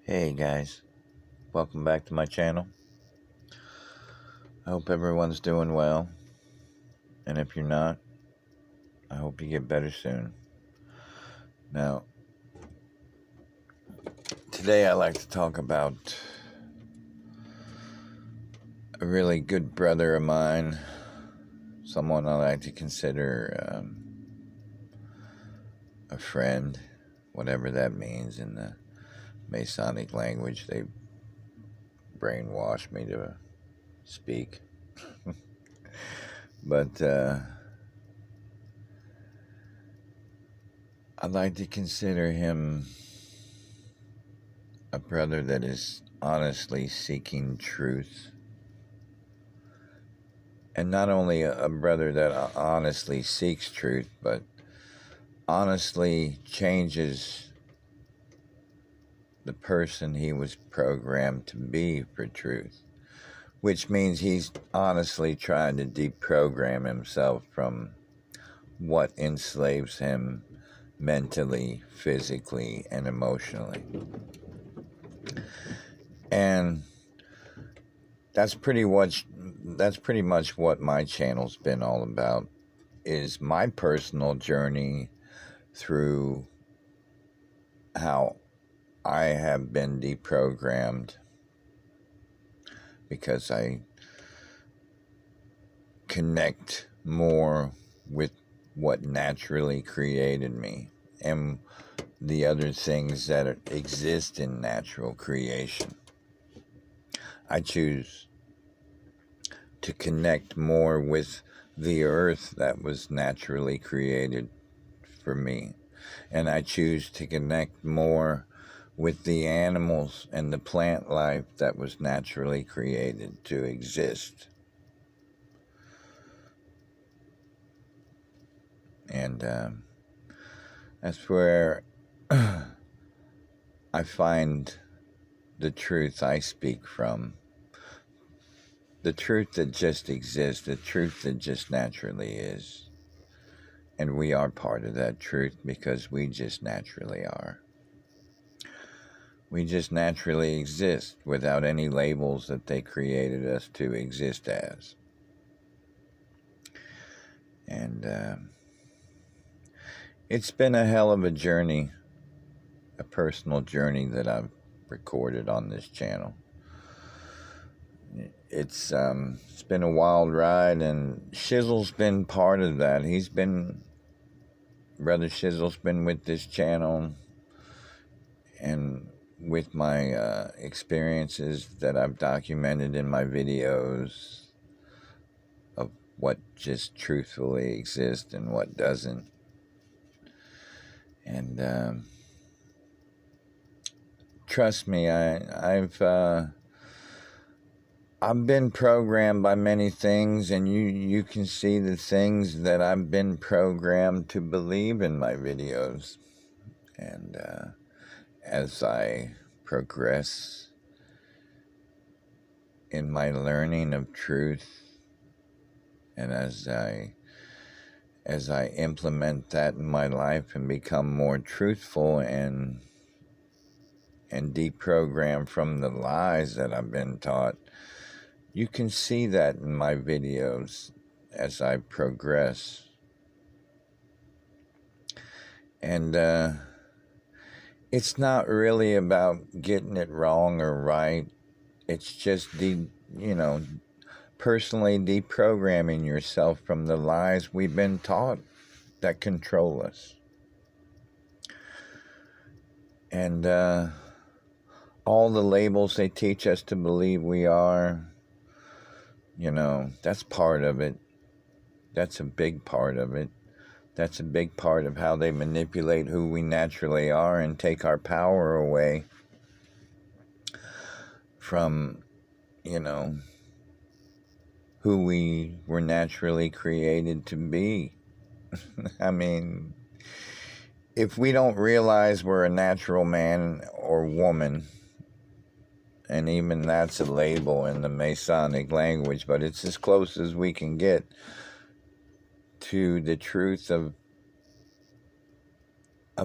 Hey guys, welcome back to my channel. I hope everyone's doing well, and if you're not, I hope you get better soon. Now, today I like to talk about a really good brother of mine, someone I like to consider a friend, whatever that means in the Masonic language. They brainwashed me to speak, but I'd like to consider him a brother that is honestly seeking truth. And not only a brother that honestly seeks truth, but honestly changes the person he was programmed to be for truth, which means he's honestly trying to deprogram himself from what enslaves him mentally, physically, and emotionally. And that's pretty much what my channel's been all about, is my personal journey through how I have been deprogrammed because I connect more with what naturally created me and the other things that exist in natural creation. I choose to connect more with the earth that was naturally created for me. And I choose to connect more with the animals and the plant life that was naturally created to exist. And that's where I find the truth I speak from. The truth that just exists, the truth that just naturally is. And we are part of that truth because we just naturally are. We just naturally exist without any labels that they created us to exist as. And it's been a hell of a journey, a personal journey that I've recorded on this channel. It's been a wild ride, and Shizzle's been part of that. Brother Shizzle's been with this channel and with my experiences that I've documented in my videos of what just truthfully exists and what doesn't. And trust me, I've been programmed by many things, and you can see the things that I've been programmed to believe in my videos. And as I progress in my learning of truth, and as I implement that in my life and become more truthful and deprogram from the lies that I've been taught, you can see that in my videos as I progress. And it's not really about getting it wrong or right. It's just personally deprogramming yourself from the lies we've been taught that control us. And all the labels they teach us to believe we are, that's part of it. That's a big part of it. That's a big part of how they manipulate who we naturally are and take our power away from, who we were naturally created to be. I mean, if we don't realize we're a natural man or woman, and even that's a label in the Masonic language, but it's as close as we can get to the truth of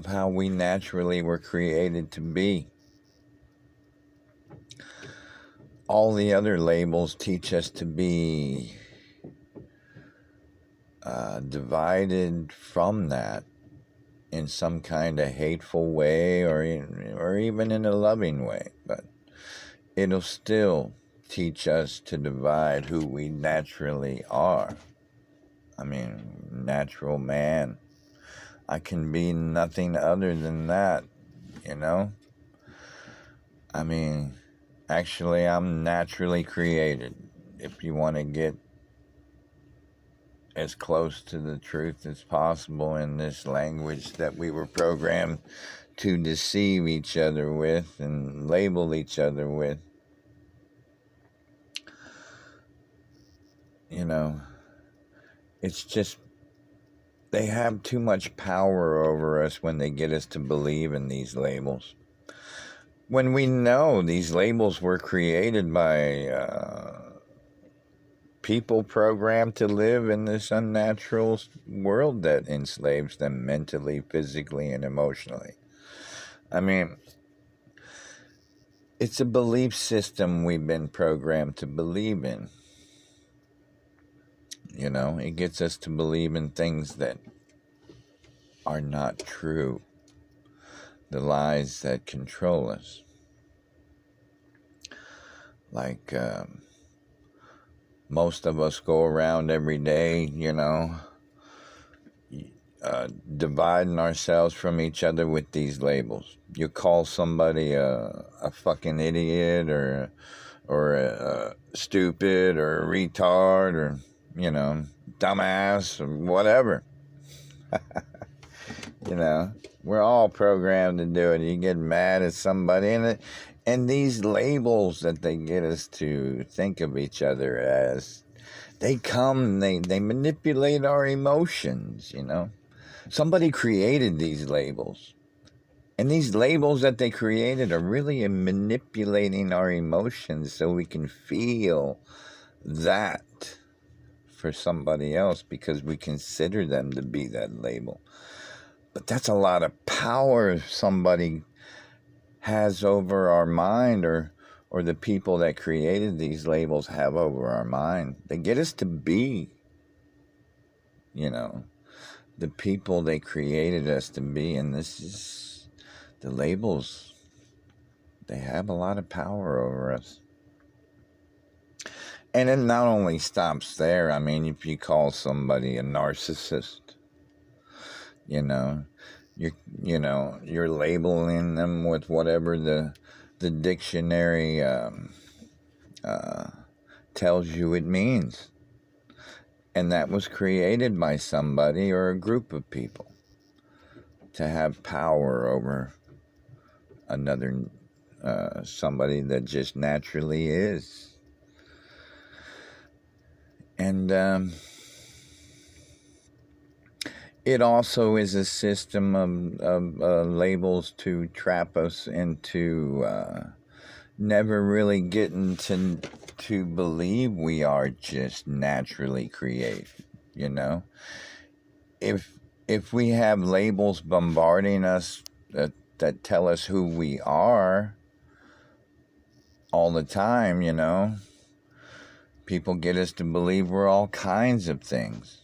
how we naturally were created to be. all the other labels teach us to be divided from that in some kind of hateful way, or even in a loving way, but it'll still teach us to divide who we naturally are. I mean, natural man. I can be nothing other than that, you know? I mean, actually, I'm naturally created. If you want to get as close to the truth as possible in this language that we were programmed to deceive each other with and label each other with, you know, it's just they have too much power over us when they get us to believe in these labels. When we know these labels were created by people programmed to live in this unnatural world that enslaves them mentally, physically, and emotionally. I mean, it's a belief system we've been programmed to believe in. You know, it gets us to believe in things that are not true, the lies that control us. Like, most of us go around every day, you know, dividing ourselves from each other with these labels. You call somebody a fucking idiot or a stupid or a retard or, you know, dumbass or whatever. You know, we're all programmed to do it. You get mad at somebody, and these labels that they get us to think of each other as, they manipulate our emotions, you know. Somebody created these labels. And these labels that they created are really manipulating our emotions so we can feel that for somebody else because we consider them to be that label. But that's a lot of power somebody has over our mind, or the people that created these labels have over our mind. They get us to be, you know, the people they created us to be. And this is the labels. They have a lot of power over us. And it not only stops there. I mean, if you call somebody a narcissist, you know, you're labeling them with whatever the dictionary tells you it means. And that was created by somebody or a group of people to have power over another somebody that just naturally is. And it also is a system of labels to trap us into never really getting to believe we are just naturally created, you know? If we have labels bombarding us that tell us who we are all the time, you know, people get us to believe we're all kinds of things.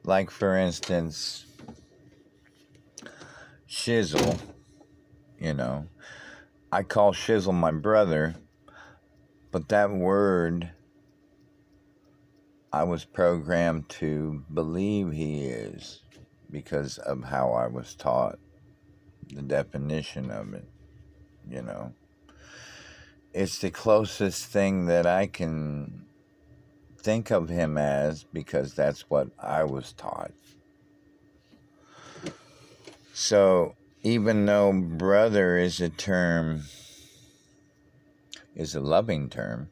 Like, for instance, Shizzle, you know. I call Shizzle my brother, but that word I was programmed to believe he is because of how I was taught the definition of it, you know. It's the closest thing that I can think of him as because that's what I was taught. So even though brother is a loving term,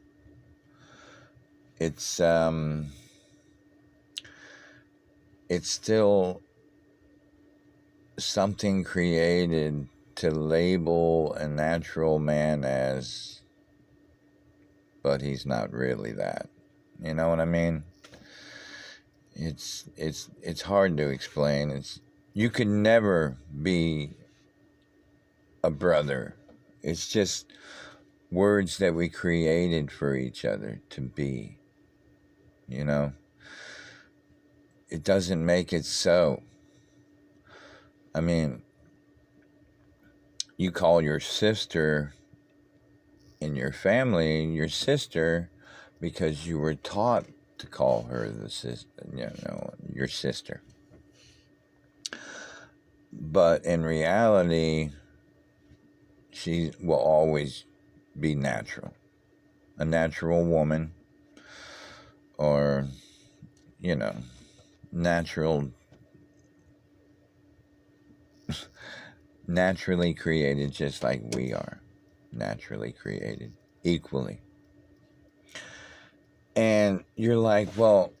it's still something created to label a natural man as, but he's not really that. You know what I mean? It's hard to explain. You could never be a brother. It's just words that we created for each other to be. You know, it doesn't make it so. I mean, you call your sister in your family your sister because you were taught to call her your sister. But in reality, she will always be natural, a natural woman, or natural, naturally created, just like we are naturally created, equally. And you're like, well,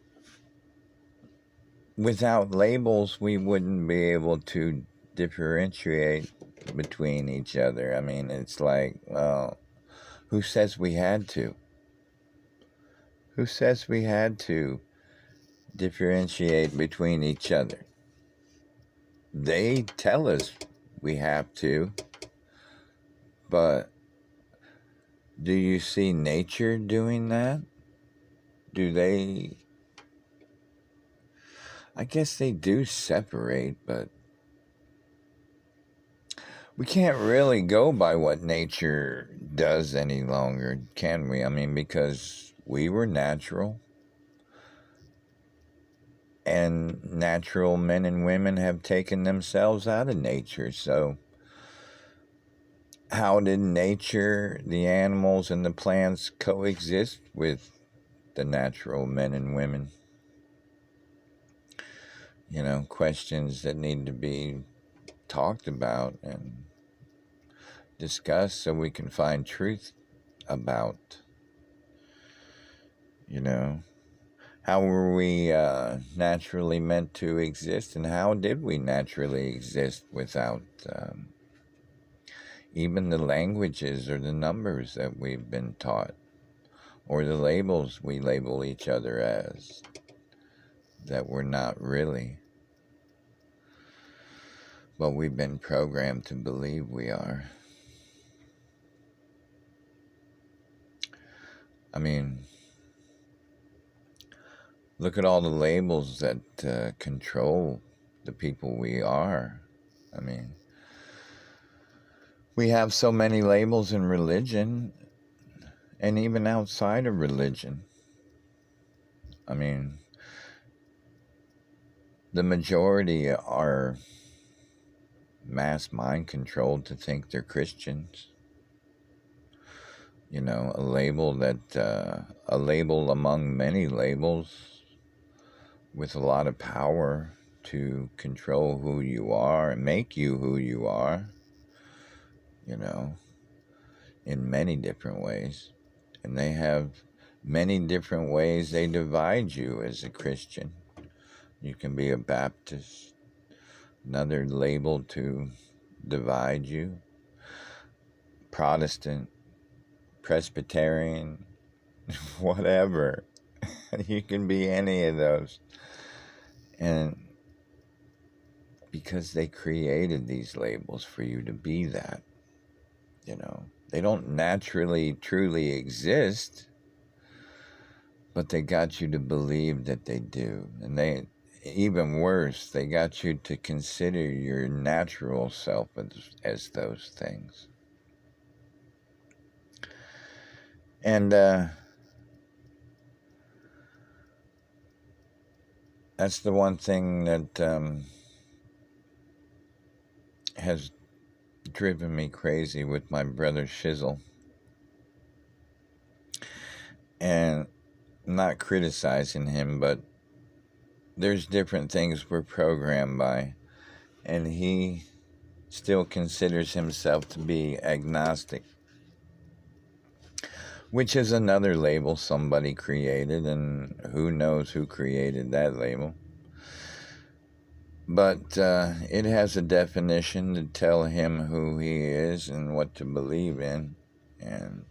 without labels, we wouldn't be able to differentiate between each other. I mean, it's like, well, who says we had to? Who says we had to differentiate between each other? They tell us we have to, but do you see nature doing that? Do they? I guess they do separate, but we can't really go by what nature does any longer, can we? I mean, because we were natural, and natural men and women have taken themselves out of nature. So, how did nature, the animals, and the plants coexist with the natural men and women? Questions that need to be talked about and discussed so we can find truth about. How were we naturally meant to exist, and how did we naturally exist without even the languages or the numbers that we've been taught, or the labels we label each other as that we're not really, but we've been programmed to believe we are. I mean, look at all the labels that control the people we are. I mean, we have so many labels in religion and even outside of religion. I mean, the majority are mass mind controlled to think they're Christians. A label among many labels with a lot of power to control who you are and make you who you are, in many different ways. And they have many different ways they divide you as a Christian. You can be a Baptist, another label to divide you, Protestant, Presbyterian, whatever. You can be any of those. And because they created these labels for you to be that, they don't naturally, truly exist, but they got you to believe that they do. And even worse, they got you to consider your natural self as those things. And that's the one thing that has driven me crazy with my brother Shizzle. And I'm not criticizing him, but there's different things we're programmed by. And he still considers himself to be agnostic, which is another label somebody created, and who knows who created that label. But it has a definition to tell him who he is and what to believe in, and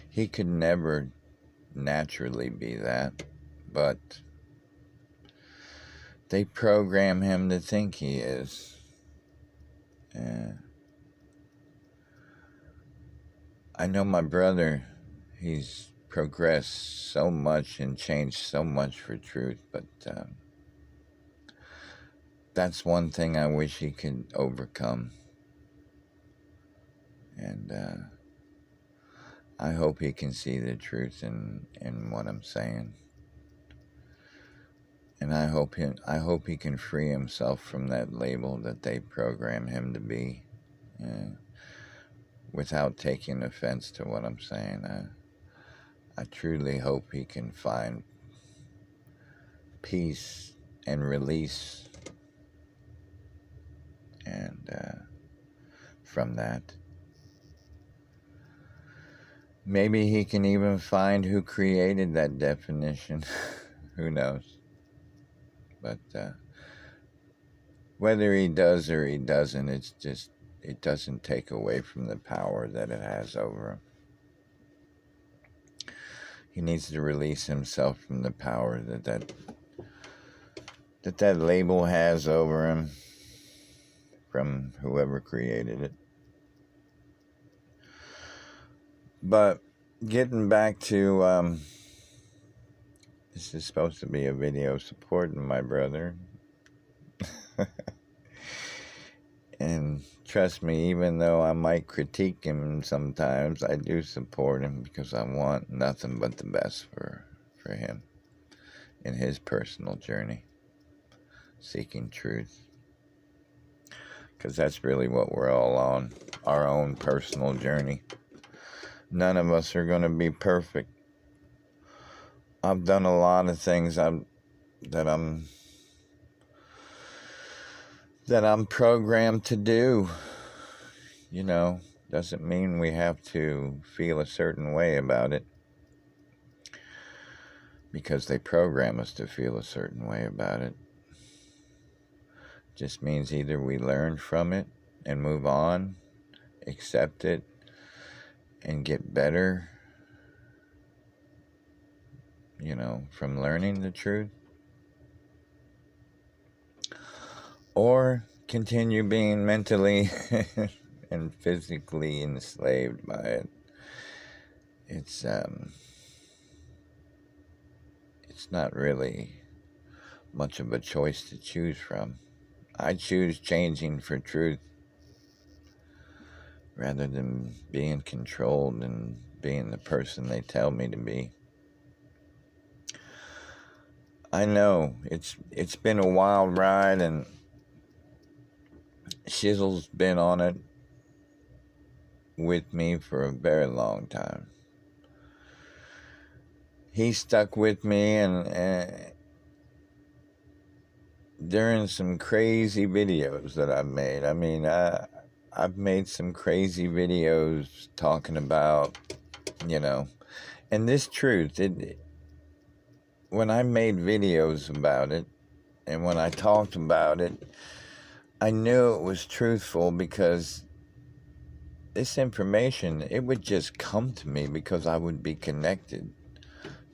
he could never naturally be that, but they program him to think he is. I know my brother, he's progressed so much and changed so much for truth, but that's one thing I wish he could overcome. And I hope he can see the truth in what I'm saying. And I hope he can free himself from that label that they program him to be, without taking offense to what I'm saying. I truly hope he can find peace and release, and from that, maybe he can even find who created that definition. Who knows? But whether he does or he doesn't, it doesn't take away from the power that it has over him. He needs to release himself from the power that label has over him from whoever created it. But getting back to, this is supposed to be a video supporting my brother. And trust me, even though I might critique him sometimes, I do support him because I want nothing but the best for him in his personal journey, seeking truth. Because that's really what we're all on, our own personal journey. None of us are going to be perfect. I've done a lot of things that I'm programmed to do. You know, doesn't mean we have to feel a certain way about it, because they program us to feel a certain way about it. Just means either we learn from it and move on, accept it, and get better, you know, from learning the truth, or continue being mentally and physically enslaved by it. It's not really much of a choice to choose from. I choose changing for truth rather than being controlled and being the person they tell me to be. I know it's been a wild ride, and Shizzle's been on it with me for a very long time. He stuck with me, and during some crazy videos that I've made. I mean, I've made some crazy videos talking about, you know, and this truth, when I made videos about it, and when I talked about it, I knew it was truthful, because this information, it would just come to me because I would be connected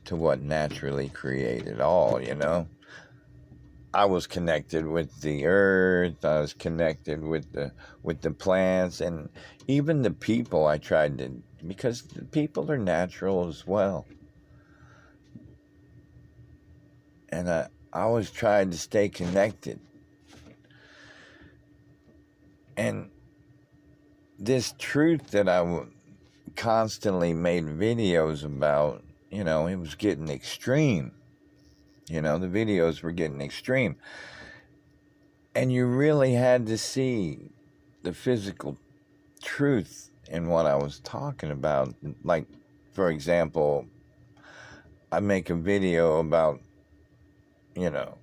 to what naturally created all, you know. I was connected with the earth. I was connected with the plants, and even the people. I tried to, because the people are natural as well. And I always tried to stay connected. And this truth that I constantly made videos about, you know, it was getting extreme. You know, the videos were getting extreme. And you really had to see the physical truth in what I was talking about. Like, for example, I make a video about, you know,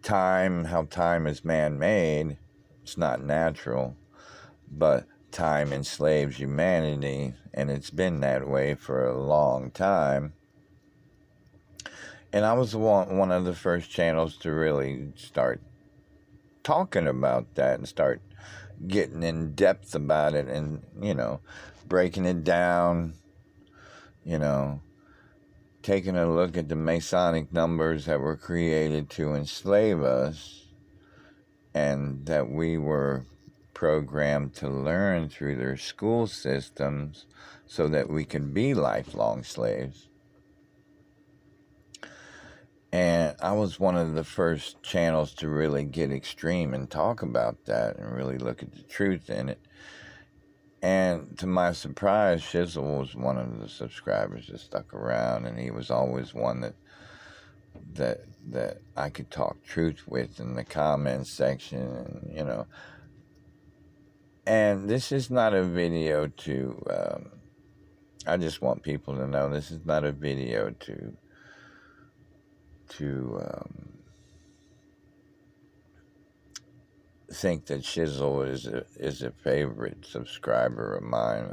time, how time is man-made. It's not natural, but time enslaves humanity, and it's been that way for a long time. And I was one of the first channels to really start talking about that and start getting in depth about it, and, you know, breaking it down, you know, taking a look at the Masonic numbers that were created to enslave us, and that we were programmed to learn through their school systems so that we can be lifelong slaves. And I was one of the first channels to really get extreme and talk about that and really look at the truth in it. And to my surprise, Shizzle was one of the subscribers that stuck around, and he was always one that I could talk truth with in the comments section, and And this is not a video to. I just want people to know this is not a video to think that Shizzle is a favorite subscriber of mine.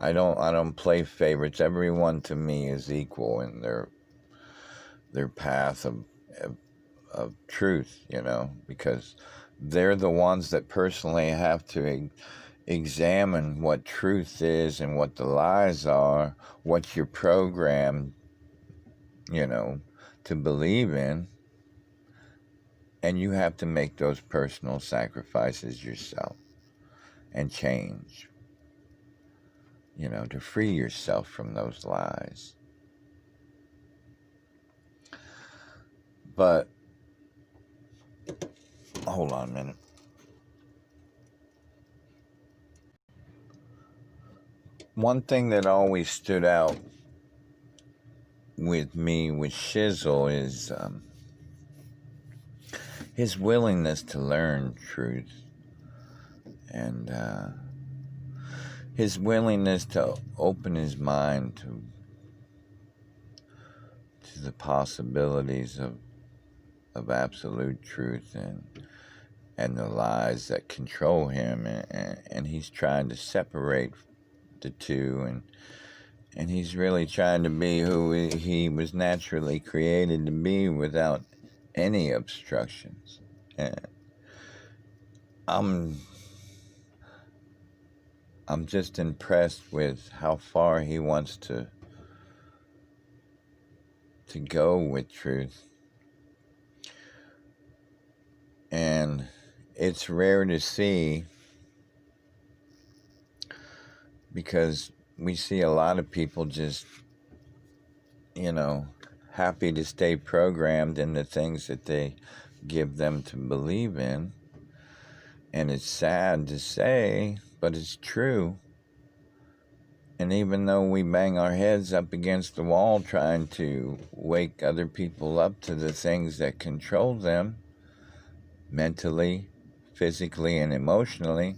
I don't play favorites. Everyone to me is equal in their path of truth, because they're the ones that personally have to examine what truth is and what the lies are, what you're programmed, to believe in. And you have to make those personal sacrifices yourself and change, to free yourself from those lies. But, hold on a minute. One thing that always stood out with me with Shizzle is his willingness to learn truth, and his willingness to open his mind to the possibilities of absolute truth and the lies that control him, and he's trying to separate the two, and he's really trying to be who he was naturally created to be without any obstructions. And I'm just impressed with how far he wants to go with truth. And it's rare to see, because we see a lot of people just, happy to stay programmed in the things that they give them to believe in. And it's sad to say, but it's true. And even though we bang our heads up against the wall trying to wake other people up to the things that control them mentally, physically, and emotionally,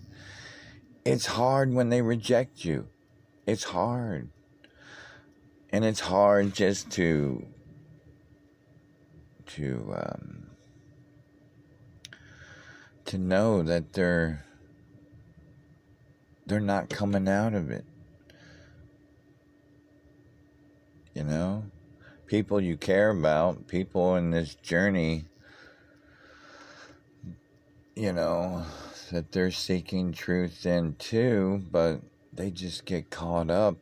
it's hard when they reject you. It's hard. And it's hard just to know that they're not coming out of it. People you care about, people in this journey, that they're seeking truth in too, but they just get caught up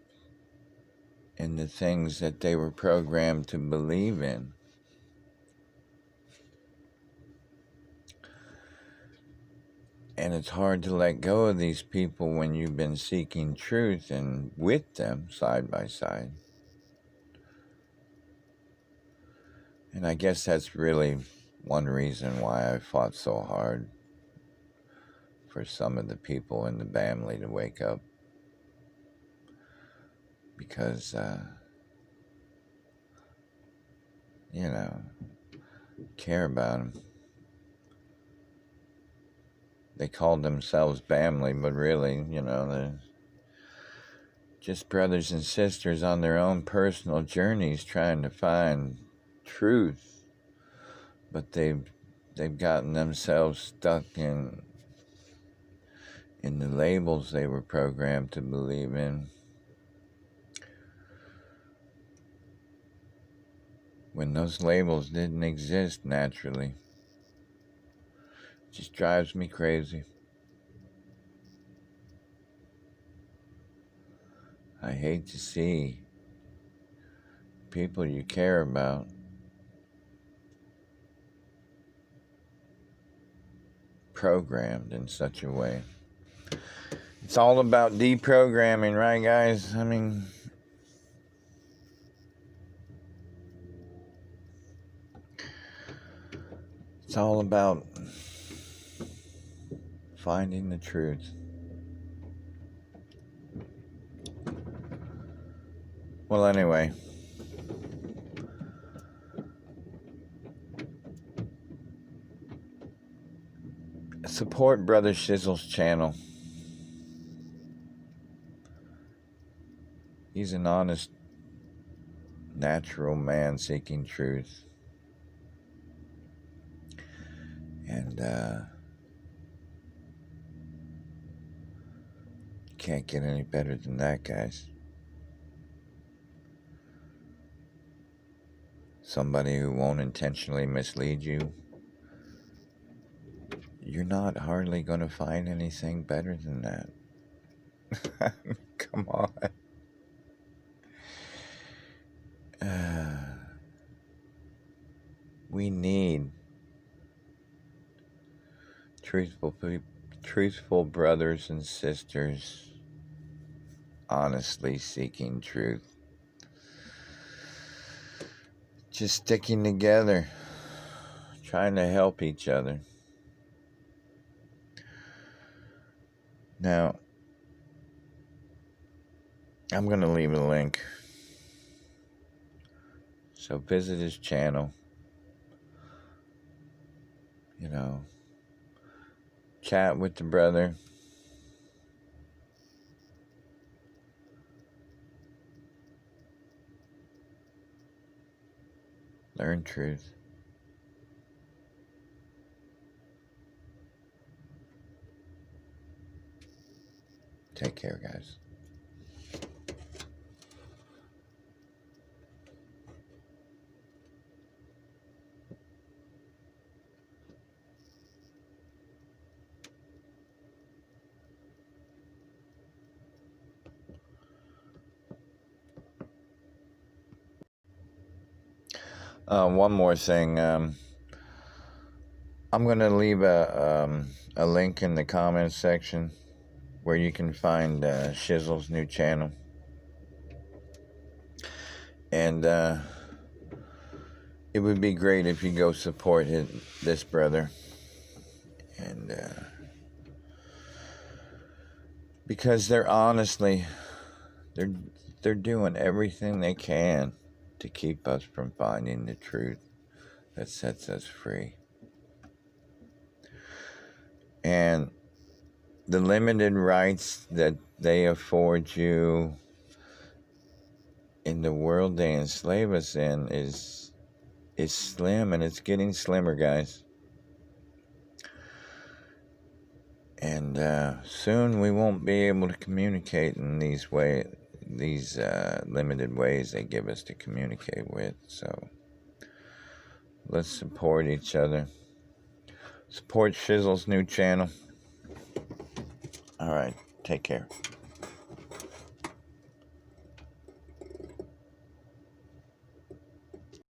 in the things that they were programmed to believe in. And it's hard to let go of these people when you've been seeking truth and with them side by side. And I guess that's really one reason why I fought so hard for some of the people in the family to wake up. Because, care about them. They called themselves family, but really, they're just brothers and sisters on their own personal journeys trying to find truth. But they've gotten themselves stuck in the labels they were programmed to believe in, when those labels didn't exist naturally. It just drives me crazy. I hate to see people you care about programmed in such a way. It's all about deprogramming, right, guys? I mean, it's all about finding the truth. Well, anyway, support Brother Shizzle's channel. He's an honest, natural man seeking truth. And can't get any better than that, guys. Somebody who won't intentionally mislead you. You're not hardly going to find anything better than that. Come on. We need truthful brothers and sisters honestly seeking truth. Just sticking together, trying to help each other. Now, I'm going to leave a link. So visit his channel. You know, chat with the brother. Learn truth. Take care, guys. One more thing. I'm going to leave a link in the comments section where you can find Shizzle's new channel. And it would be great if you go support this brother. And because they're doing everything they can to keep us from finding the truth that sets us free. And the limited rights that they afford you in the world they enslave us in is slim, and it's getting slimmer, guys. And soon we won't be able to communicate in these limited ways they give us to communicate with. So let's support each other. Support Shizzle's new channel. All right, take care.